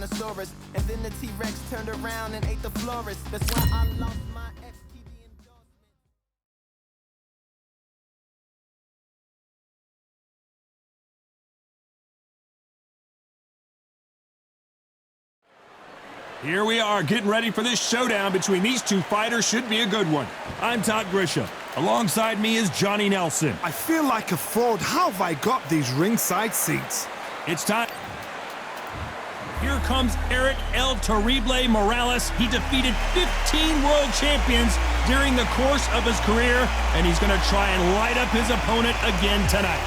brontosaurus. And then the T-Rex turned around and ate the florist. That's why I lost my FTV endorsement. Here we are, getting ready for this showdown between these two fighters. Should be a good one. I'm Todd Grisham. Alongside me is Johnny Nelson. I feel like a fraud. How have I got these ringside seats? It's time. Here comes Erik El Terrible Morales. He defeated 15 world champions during the course of his career, and he's going to try and light up his opponent again tonight.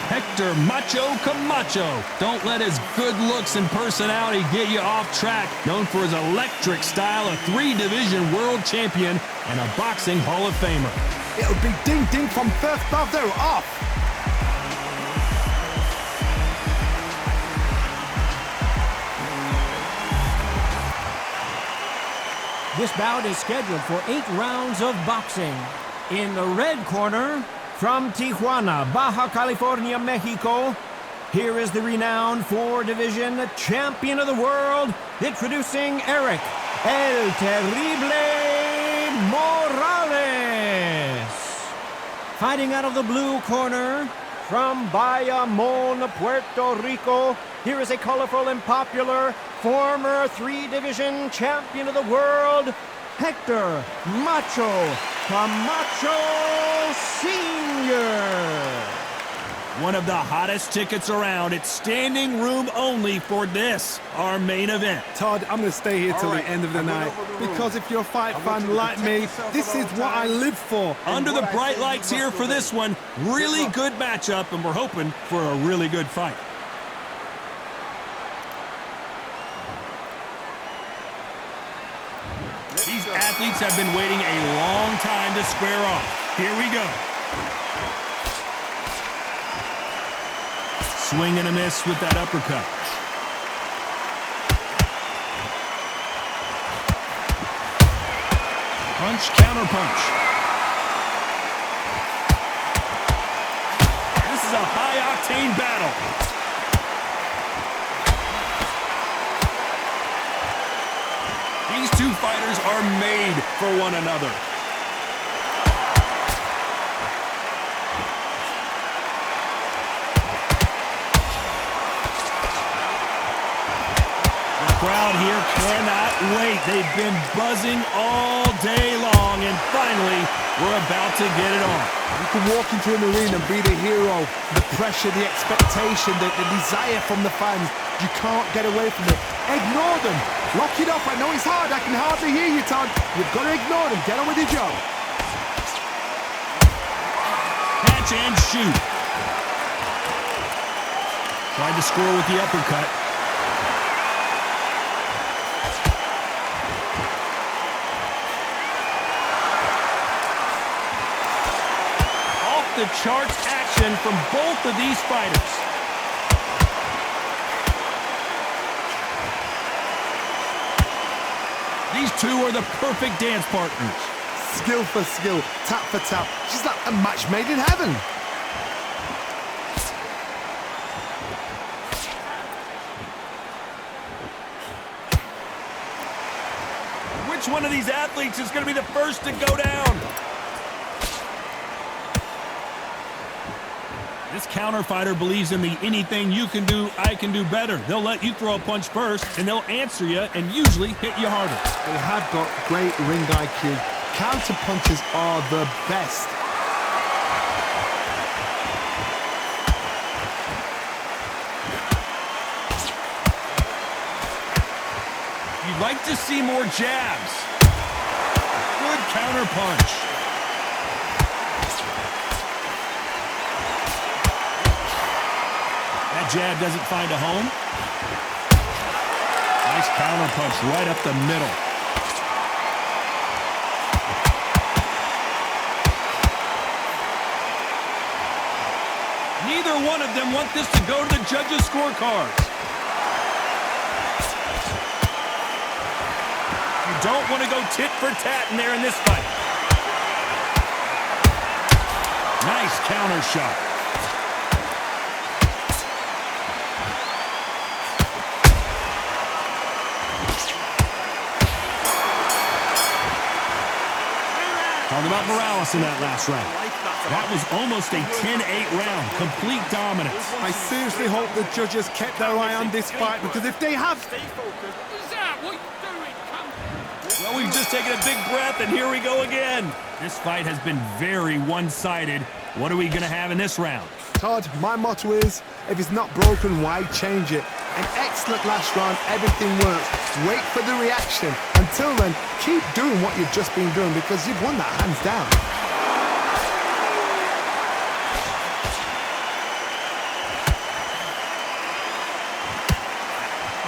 Hector Macho Camacho. Don't let his good looks and personality get you off track. Known for his electric style, a 3-division world champion, and a boxing Hall of Famer. It'll be ding-ding from first bell. They're off. This bout is scheduled for 8 rounds of boxing. In the red corner, from Tijuana, Baja California, Mexico, here is the renowned 4-division champion of the world, introducing Erik El Terrible Morales. Fighting out of the blue corner, from Bayamon, Puerto Rico, here is a colorful and popular former 3-division champion of the world, Hector Macho Camacho Sr. One of the hottest tickets around. It's standing room only for this, our main event. Todd, I'm going to stay here till the end of the night, because if you're a fight fan like me, this is what I live for. Under the bright lights here for this one, really good matchup, and we're hoping for a really good fight. These athletes have been waiting a long time to square off. Here we go. Swing and a miss with that uppercut. Punch, counter punch. This is a high-octane battle. These two fighters are made for one another. The crowd here cannot wait. They've been buzzing all day long, and finally, we're about to get it on. You can walk into an arena and be the hero. The pressure, the expectation, the desire from the fans. You can't get away from it. Ignore them. Lock it up. I know it's hard. I can hardly hear you, Todd. You've got to ignore them. Get on with your job. Catch and shoot. Tried to score with the uppercut. Off the charts action from both of these fighters. These two are the perfect dance partners. Skill for skill, tap for tap. Just like a match made in heaven. Which one of these athletes is going to be the first to go down? This counter fighter believes in the anything you can do, I can do better. They'll let you throw a punch first, and they'll answer you and usually hit you harder. They have got great ring IQ. Counter punches are the best. You'd like to see more jabs. Good counter punch. That jab doesn't find a home. Nice counter punch right up the middle. Neither one of them want this to go to the judges' scorecards. You don't want to go tit for tat in there in this fight. Nice counter shot. Talking about Morales in that last round. That was almost a 10-8 round. Complete dominance. I seriously hope the judges kept their eye on this fight, because if they have... Well, we've just taken a big breath, and here we go again. This fight has been very one-sided. What are we going to have in this round? Todd, my motto is, if it's not broken, why change it? An excellent last round, everything works. Wait for the reaction. Until then, keep doing what you've just been doing, because you've won that hands down.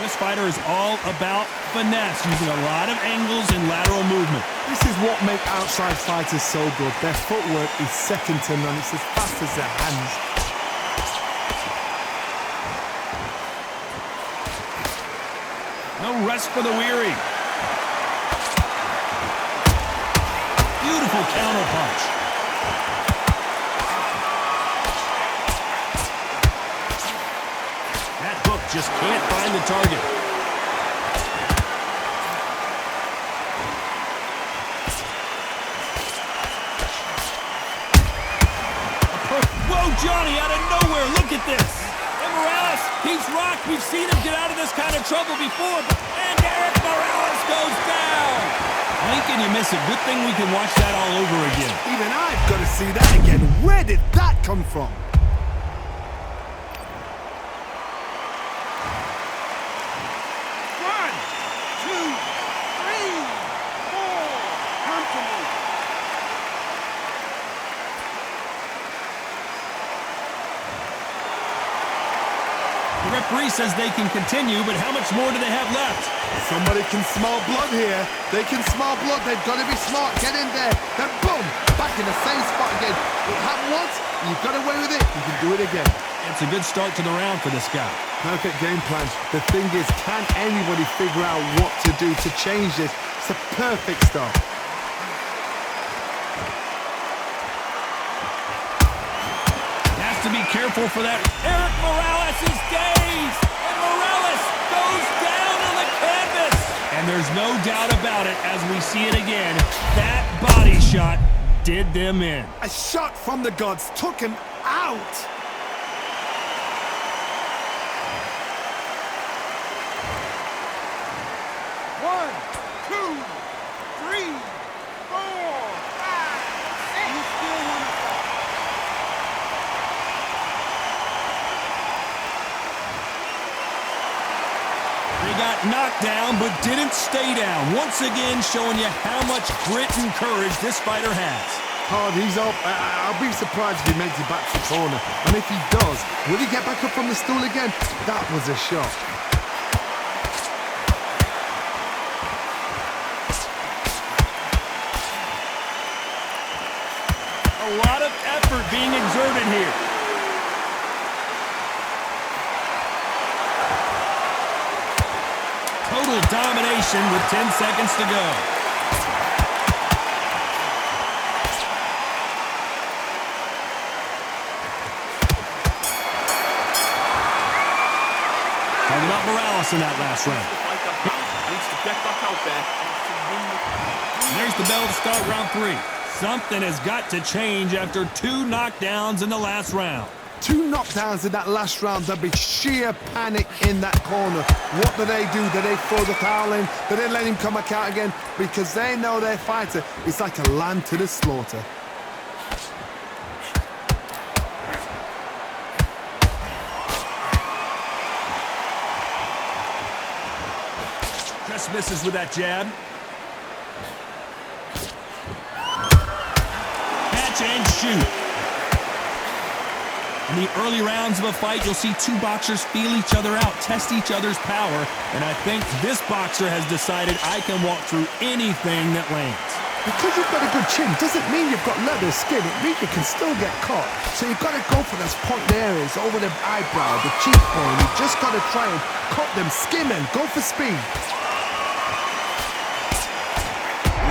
This fighter is all about finesse, using a lot of angles and lateral movement. This is what makes outside fighters so good. Their footwork is second to none. It's as fast as their hands. No rest for the weary. Beautiful counter punch. That hook just can't find the target. Whoa, Johnny, out of nowhere, look at this. And Morales keeps rocked. We've seen him get out of this kind of trouble before. And Erik Morales goes down. How can you miss it? Good thing we can watch that all over again. Even I've got to see that again. Where did that come from? The referee says they can continue, but how much more do they have left? Somebody can smell blood here. They can smell blood. They've got to be smart. Get in there. Then boom, back in the same spot again. It happened once. You got away with it. You can do it again. It's a good start to the round for this guy. Perfect game plan. The thing is, can anybody figure out what to do to change this? It's a perfect start. To be careful for that. Erik Morales is dazed, and Morales goes down on the canvas. And there's no doubt about it, as we see it again, that body shot did them in. A shot from the gods took him out. One, two, three, four, five, six. You still want to fight? They got knocked down, but didn't stay down. Once again, showing you how much grit and courage this fighter has. Hard, he's up. I'll be surprised if he makes it back to the corner. And if he does, will he get back up from the stool again? That was a shot. A lot of effort being exerted here. Total domination with 10 seconds to go. Talking about Morales in that last round. Needs to get back out there. There's the bell to start round 3. Something has got to change after 2 knockdowns in the last round. 2 knockdowns in that last round. There'll be sheer panic in that corner. What do? Do they throw the towel in? Do they let him come back out again? Because they know their fighter is like a lamb to the slaughter. Just misses with that jab. Catch and shoot. In the early rounds of a fight, you'll see 2 boxers feel each other out, test each other's power, and I think this boxer has decided I can walk through anything that lands. Because you've got a good chin doesn't mean you've got leather skin. It means you can still get caught. So you've got to go for those point areas, over the eyebrow, the cheekbone. You've just got to try and cut them, skim them, go for speed.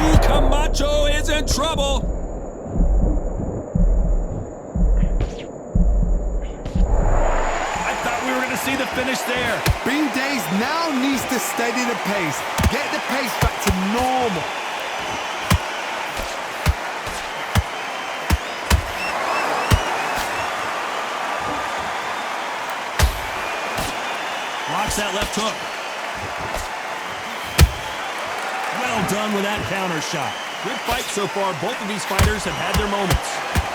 Ooh, Camacho is in trouble. finish there. Bean Days now needs to steady the pace. Get the pace back to normal. Blocks that left hook. Well done with that counter shot. Good fight so far. Both of these fighters have had their moments.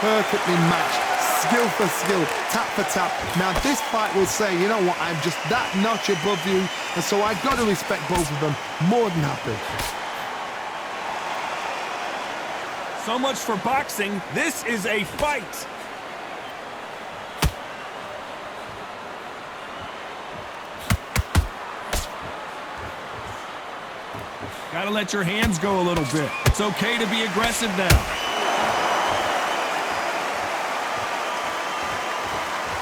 Perfectly matched. Skill for skill, tap for tap. Now this fight will say, you know what, I'm just that notch above you, and so I've got to respect both of them. More than happy. So much for boxing. This is a fight. Gotta let your hands go a little bit. It's okay to be aggressive now.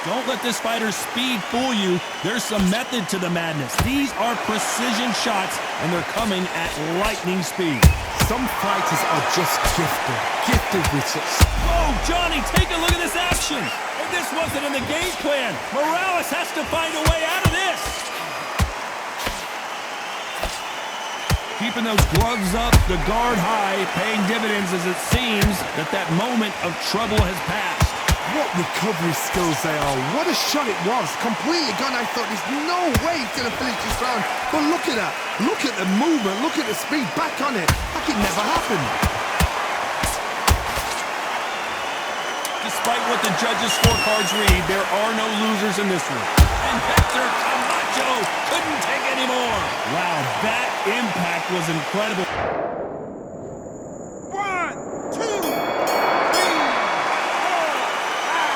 Don't let this fighter's speed fool you. There's some method to the madness. These are precision shots, and they're coming at lightning speed. Some fighters are just gifted with such... Whoa, Johnny, take a look at this action. If this wasn't in the game plan, Morales has to find a way out of this. Keeping those gloves up, the guard high, paying dividends as it seems that moment of trouble has passed. What recovery skills they are. What a shot it was. Completely gone. I thought there's no way he's going to finish this round. But look at that. Look at the movement. Look at the speed. Back on it. Like it never happened. Despite what the judges' scorecards read, there are no losers in this one. And Hector Camacho couldn't take any more. Wow, that impact was incredible. 1, 2, 3, 4, 5.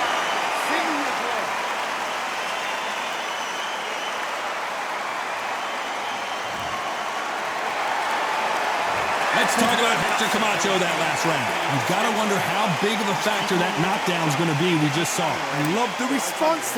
Senior play. Let's talk about Hector Camacho that last round. You've got to wonder how big of a factor that knockdown's going to be we just saw. I love the response.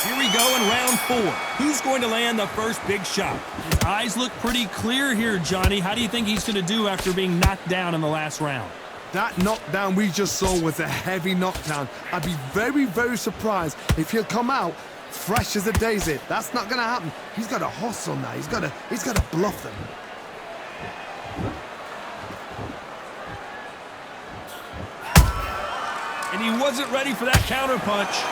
Here we go in round 4. Who's going to land the first big shot? His eyes look pretty clear here, Johnny. How do you think he's going to do after being knocked down in the last round? That knockdown we just saw was a heavy knockdown. I'd be very, very surprised if he'll come out fresh as a daisy. That's not going to happen. He's got to hustle now. He's got to bluff them. And he wasn't ready for that counter punch.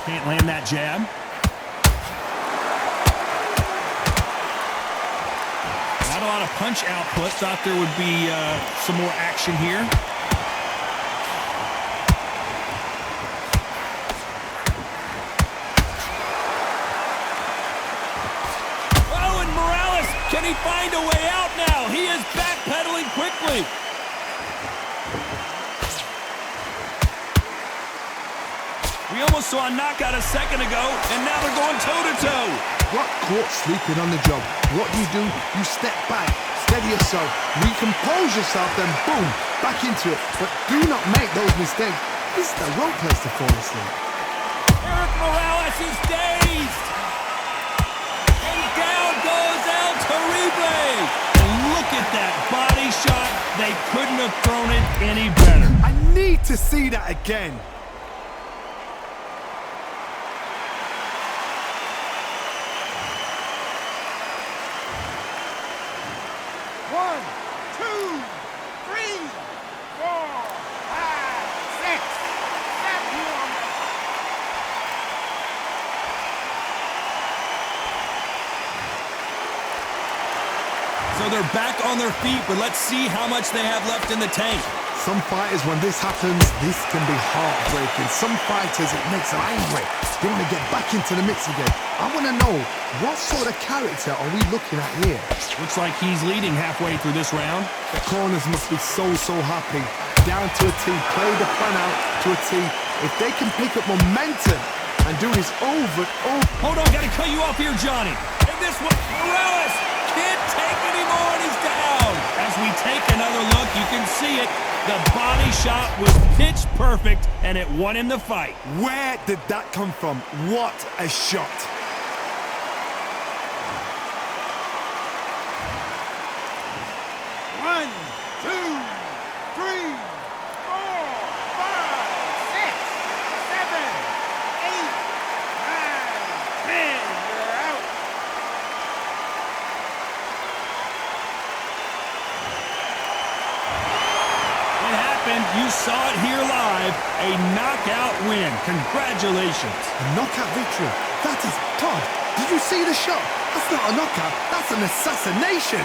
Can't land that jab. Not a lot of punch output. Thought there would be some more action here. Oh, and Morales, can he find a way out now? He is backpedaling quickly. We almost saw a knockout a second ago, and now they're going toe-to-toe. Got caught sleeping on the job. What do? You step back, steady yourself, recompose yourself, then boom, back into it. But do not make those mistakes. This is the wrong place to fall asleep. Erik Morales is dazed. And down goes El Terrible. And look at that body shot. They couldn't have thrown it any better. I need to see that again. So they're back on their feet, but let's see how much they have left in the tank. Some fighters, when this happens, this can be heartbreaking. Some fighters, it makes them angry. They want to get back into the mix again. I want to know, what sort of character are we looking at here? Looks like he's leading halfway through this round. The corners must be so happy. Down to a T, play the plan out to a T. If they can pick up momentum and do this over and over. Hold on, gotta cut you off here, Johnny. And this one, Morales can't take anymore, and he's down. As we take another look, you can see it. The body shot was pitch perfect, and it won in the fight. Where did that come from? What a shot. One, two, three, four. saw it here live, a knockout win. Congratulations. A knockout victory. That is, Todd, did you see the shot? That's not a knockout, that's an assassination.